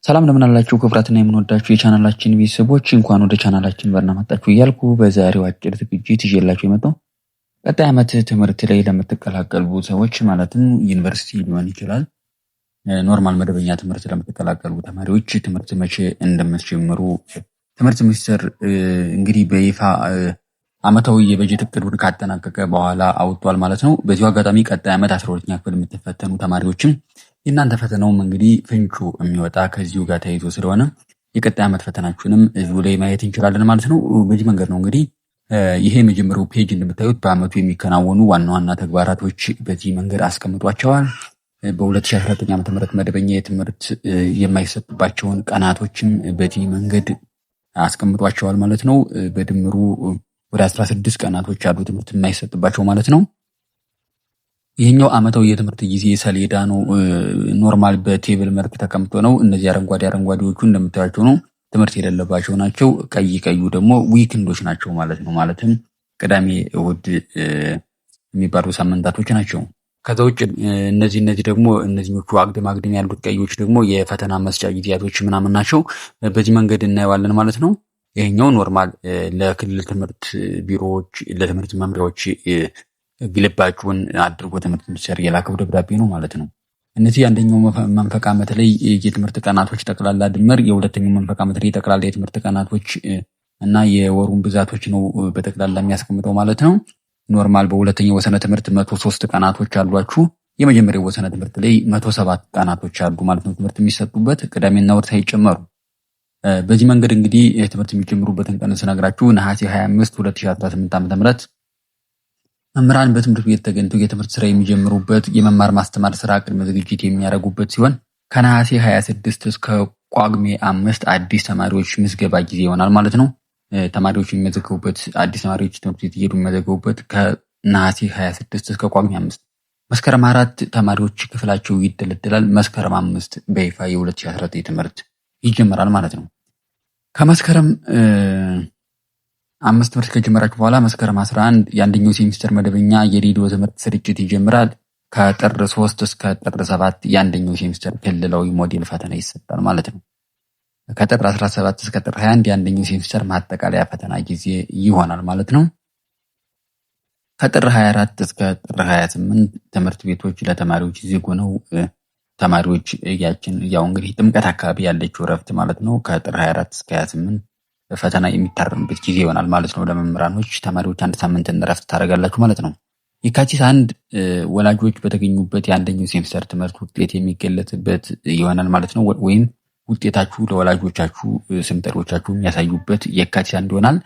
ሰላም እንደምን አላችሁ ክቡራትና የምንወዳችሁ የቻናላችን ቤተሰቦች እንኳን ወደ ቻናላችን በደህና መጣችሁ እያልኩ በዛሬው አጭር ዝግጅት ይዤላችሁ የመጣው ቀጣይ ዓመት ትምህርት ላይ ለምትቀላቀሉ ሰዎች ማለትም ዩኒቨርሲቲ ሊሆን ይችላል ኖርማል መደበኛ ትምህርት ለምትቀላቀሉ ተማሪዎች ትምህርት መቼ እንደምትጀምሩ ትምህርት ሚኒስቴር እንግዲህ በይፋ ዓመታዊ የበጀት እቅዱን ካጠናቀቀ በኋላ አውጥቷል ማለት ነው። በዚሁ አጋጣሚ ቀጣይ ዓመት 12ኛ ክፍል የምትፈተኑ ተማሪዎችም የእናንተ ፈተናውም እንግዲህ ፍንጩ የሚወጣ ከዚሁ ጋር ተያይዞ ስለሆነ የቀጣይ ዓመት ፈተናችሁንም እዚሁ ላይ ማየት እንችላለን ማለት ነው። በዚህ መንገድ ነው እንግዲህ ይሄ የመጀመሪያው ፔጅ እንደምታዩት በዓመቱ የሚከናወኑ ዋና ዋና ተግባራቶች በዚህ መንገድ አስቀምጧቸዋል። በ2019 ዓ.ም መደበኛ የትምህርት የማይሰጥባቸውን ቀናቶችም በዚህ መንገድ አስቀምጧቸዋል ማለት ነው። በድምሩ ወደ 16 ቀናቶች አሉ ትምህርት የማይሰጥባቸው ማለት ነው። ይሄኛው ዓመታዊ የትምህርት ጊዜ ሰሌዳ ነው። ኖርማል በቴብል መልክ ተቀምጦ ነው። እነዚህ አረንጓዴዎቹ እንደምታዩቸው ነው ትምህርት የሌለባቸው ናቸው። ቀዩ ደግሞ ዊክንዶች ናቸው ማለት ነው። ማለትም ቅዳሜ እሁድ የሚባሉ ሳምንታቶች ናቸው። ከዛ ውጭ እነዚህ ደግሞ እነዚህኞቹ አግድም ያሉት ቀዮች ደግሞ የፈተና መስጫ ጊዜያቶች ምናምን ናቸው። በዚህ መንገድ እናየዋለን ማለት ነው። ይሄኛው ኖርማል ለክልል ትምህርት ቢሮዎች ለትምህርት መምሪያዎች ግልባጩን አድርጎ ትምህርት ሚኒስቴር የላከው ደብዳቤ ነው ማለት ነው። እነዚህ አንደኛው መንፈቅ ዓመት ላይ የትምህርት ቀናቶች ጠቅላላ ድምር የሁለተኛው መንፈቅ ዓመት ላይ ጠቅላላ የትምህርት ቀናቶች እና የወሩን ብዛቶች ነው በጠቅላላ የሚያስቀምጠው ማለት ነው። ኖርማል በሁለተኛው ወሰነ ትምህርት 103 ቀናቶች አሏችሁ። የመጀመሪያው ወሰነ ትምህርት ላይ 107 ቀናቶች አሉ ማለት ነው ትምህርት የሚሰጡበት ቅዳሜና እሁድ ሳይጨመሩ። በዚህ መንገድ እንግዲህ ትምህርት የሚጀምሩበትን ቀን ስነግራችሁ ነሐሴ 25 2018 ዓ.ም መምህራን በትምህርት ቤት ተገኝተው የትምህርት ስራ የሚጀምሩበት የመማር ማስተማር ስራ ቅድመ ዝግጅት የሚያደርጉበት ሲሆን ከነሐሴ 26 እስከ ጳጉሜ 5 አዲስ ተማሪዎች ምዝገባ ጊዜ ይሆናል ማለት ነው። ተማሪዎች የሚመዘገቡበት አዲስ ተማሪዎች ትምህርት ቤት እየሄዱ የሚመዘገቡበት ከነሐሴ 26 እስከ ጳጉሜ 5። መስከረም 4 ተማሪዎች ክፍላቸው ይደለደላል። መስከረም 5 በይፋ የ2019 ትምህርት ይጀምራል ማለት ነው። ከመስከረም 5 ትምህርት ከጀመራችሁ በኋላ መስከረም 11 የአንደኛው ሴሚስተር መደበኛ የሬዲዮ ትምህርት ስርጭት ይጀምራል። ከጥር 3 እስከ ጥር 7 የአንደኛው ሴሚስተር ክልላዊ ሞዴል ፈተና ይሰጣል ማለት ነው። ከጥር 17 እስከ ጥር 21 የአንደኛው ሴሚስተር ማጠቃለያ ፈተና ጊዜ ይሆናል ማለት ነው። ከጥር 24 እስከ ጥር 28 ትምህርት ቤቶች ለተማሪዎች ዝግ ሆነው ተማሪዎች ያው እንግዲህ ጥምቀት አካባቢ ያለችው እረፍት ማለት ነው። ከጥር 24 እስከ 28 ፈተና የሚታረምበት ጊዜ ይሆናል ማለት ነው። ለመምህራኖች ተማሪዎች አንድ ሳምንት እረፍት ታደርጋላችሁ ማለት ነው። የካቲት 1 ወላጆች በተገኙበት የአንደኛው ሴሚስተር ትምህርት ውጤት የሚገለጽበት ይሆናል ማለት ነው። ወይም ውጤታችሁ ለወላጆቻችሁ ስም ጠሪዎቻችሁ የሚያሳዩበት የካቲት 1 ይሆናል።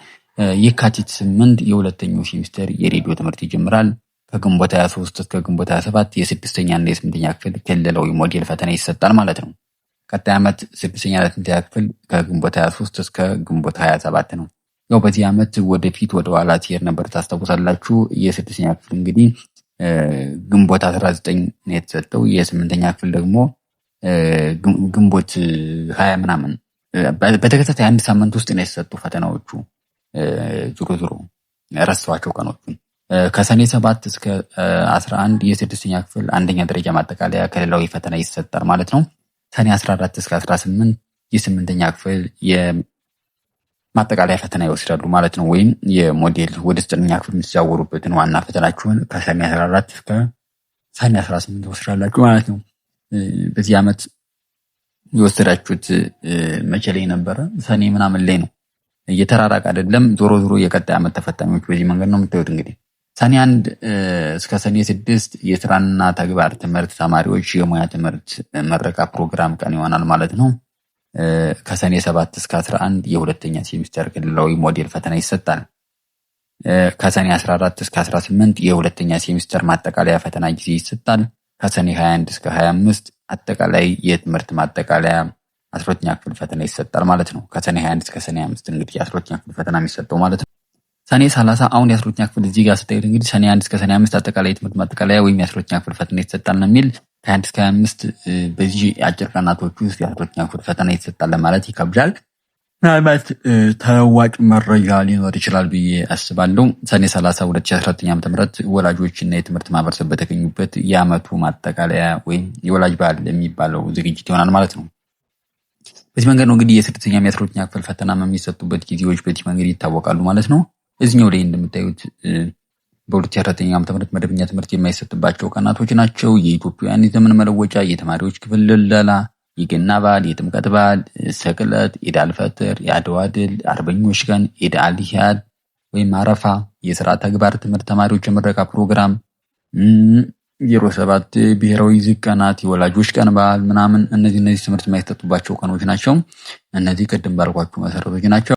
የካቲት 8 የሁለተኛው ሴሚስተር የሬዲዮ ትምህርት ይጀምራል። ከግንቦት 23 እስከ ግንቦት 27 የስድስተኛ እና የስምንተኛ ክፍል ክልላዊ ሞዴል ፈተና ይሰጣል ማለት ነው። ቀጣይ ዓመት 6ኛ እና 8ኛ ክፍል ከግንቦት 23 እስከ ግንቦት 27 ነው። ያው በዚህ ዓመት ወደፊት ወደ ኋላ ሲሄድ ነበር ታስታውሳላችሁ። የ6ኛ ክፍል እንግዲህ ግንቦት 19 ነው የተሰጠው። የ8ኛ ክፍል ደግሞ ግንቦት 20 ምናምን በተከታታይ አንድ ሳምንት ውስጥ ነው የተሰጡ ፈተናዎቹ። ዙሮ ረስተዋቸው ቀኖቹን። ከሰኔ 7 እስከ 11 የ6ኛ ክፍል አንደኛ ደረጃ ማጠቃለያ ክልላዊ ፈተና ይሰጣል ማለት ነው። ሰኔ 14 እስከ 18 የ8ኛ ክፍል የማጠቃለያ ፈተና ይወስዳሉ ማለት ነው። ወይም የሞዴል ወደ 9ኛ ክፍል የምትዛወሩበትን ዋና ፈተናችሁን ከሰኔ 14 እስከ ሰኔ 18 ትወስዳላችሁ ማለት ነው። በዚህ ዓመት የወሰዳችሁት መቼ ላይ ነበረ? ሰኔ ምናምን ላይ ነው። እየተራራቀ አይደለም። ዞሮ የቀጣይ ዓመት ተፈታኞች በዚህ መንገድ ነው የምታዩት። እንግዲህ ሰኔ 1 እስከ ሰኔ 6 የስራና ተግባር ትምህርት ተማሪዎች የሙያ ትምህርት መረቃ ፕሮግራም ቀን ይሆናል ማለት ነው። ከሰኔ 7 እስከ 11 የሁለተኛ ሴሚስተር ክልላዊ ሞዴል ፈተና ይሰጣል። ከሰኔ 14 እስከ 18 የሁለተኛ ሴሚስተር ማጠቃለያ ፈተና ጊዜ ይሰጣል። ከሰኔ 21 እስከ 25 አጠቃላይ የትምህርት ማጠቃለያ 12ኛ ክፍል ፈተና ይሰጣል ማለት ነው። ከሰኔ 21 እስከ ሰኔ 25 እንግዲህ የ12ኛ ክፍል ፈተና የሚሰጠው ማለት ነው። ሰኔ 30 አሁን የ12ኛ ክፍል እዚህ ጋር ስታዩት እንግዲህ ሰኔ 1 እስከ ሰኔ 5 አጠቃላይ የትምህርት ማጠቃለያ ወይም የ12ኛ ክፍል ፈተና ይሰጣል ነው የሚል። ከ21 እስከ 25 በዚህ አጭር ቀናቶች ውስጥ የ12ኛ ክፍል ፈተና ይሰጣል ለማለት ይከብዳል። ምናልባት ተለዋጭ መረጃ ሊኖር ይችላል ብዬ አስባለሁ። ሰኔ 30 2019 ዓ.ም ወላጆችና የትምህርት ማህበረሰብ በተገኙበት የዓመቱ ማጠቃለያ ወይም የወላጅ በዓል የሚባለው ዝግጅት ይሆናል ማለት ነው። በዚህ መንገድ ነው እንግዲህ የ6ኛ የ12ኛ ክፍል ፈተና የሚሰጡበት ጊዜዎች በዚህ መንገድ ይታወቃሉ ማለት ነው። እዚህኛው ላይ እንደምታዩት በ2014 ዓ.ም መደበኛ ትምህርት የማይሰጥባቸው ቀናቶች ናቸው። የኢትዮጵያውያን የዘመን መለወጫ፣ የተማሪዎች ክፍል ልለላ፣ የገና በዓል፣ የጥምቀት በዓል፣ ስቅለት፣ ኢድ አልፈጥር፣ የአድዋ ድል፣ አርበኞች ቀን፣ ኢድ አልሂያድ ወይም አረፋ፣ የስራ ተግባር ትምህርት፣ ተማሪዎች የምረቃ ፕሮግራም፣ 07 ብሔራዊ ዝግ ቀናት፣ የወላጆች ቀን በዓል ምናምን እነዚህ ትምህርት የማይሰጡባቸው ቀኖች ናቸው። እነዚህ ቅድም ባልኳችሁ መሰረቶች ናቸው።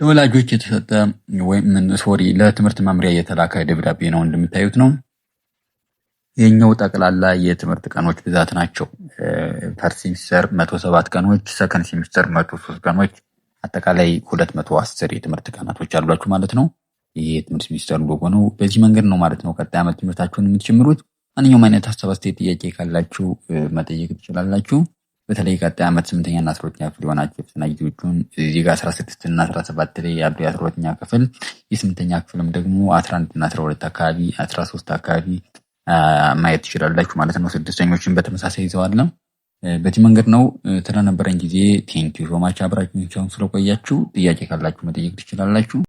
ለወላጆች የተሰጠ ለትምህርት መምሪያ የተላከ ደብዳቤ ነው እንደምታዩት ነው። የኛው ጠቅላላ የትምህርት ቀኖች ብዛት ናቸው። ፈርስት ሴሚስተር 107 ቀኖች፣ ሰከንድ ሴሚስተር 103 ቀኖች፣ አጠቃላይ 210 የትምህርት ቀናቶች አሏችሁ ማለት ነው። ይሄ የትምህርት ሚኒስቴር ሎጎ ነው። በዚህ መንገድ ነው ማለት ነው ቀጣይ ዓመት ትምህርታችሁን የምትጀምሩት። ማንኛውም አይነት ሀሳብ አስተያየት፣ ጥያቄ ካላችሁ መጠየቅ ትችላላችሁ። በተለይ ቀጣይ ዓመት 8ኛ እና 12ኛ ክፍል የሆናችሁ የፈተና ጊዜዎቹን እዚህ ጋር 16 እና 17 ላይ ያሉ የ12ኛ ክፍል የ8ኛ ክፍልም ደግሞ 11 እና 12 አካባቢ 13 አካባቢ ማየት ትችላላችሁ ማለት ነው። ስድስተኞችን በተመሳሳይ ይዘዋል። በዚህ መንገድ ነው። ስለነበረን ጊዜ ቴንኪው ሶማች አብራችሁን ስለቆያችሁ ጥያቄ ካላችሁ መጠየቅ ትችላላችሁ።